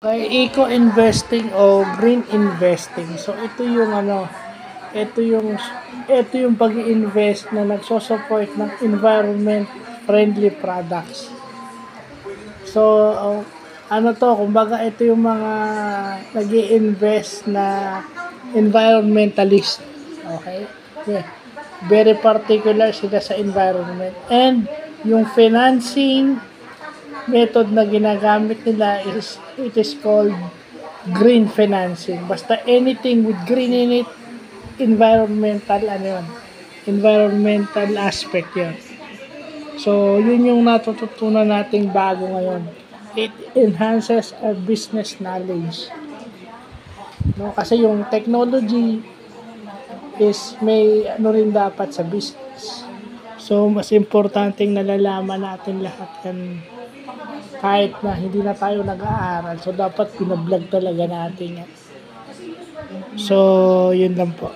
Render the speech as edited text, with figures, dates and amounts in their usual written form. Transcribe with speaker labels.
Speaker 1: Ay eco-investing o green investing. So ito yung pag-iinvest na nagso-support ng environment friendly products. So ano 'to, kumbaga ito yung mga nag-iinvest na environmentalist, okay? Yeah. Very particular sila sa environment and yung financing method na ginagamit nila is it is called green financing. Basta anything with green in it, environmental environmental aspect yun. So, yun yung natututunan nating bago ngayon. It enhances our business knowledge. No? Kasi yung technology is may rin dapat sa business. So, mas importanteng nalalaman natin lahat yan kahit na hindi na tayo nag-aaral. So, dapat pinablog talaga natin yan. So, yun lang po.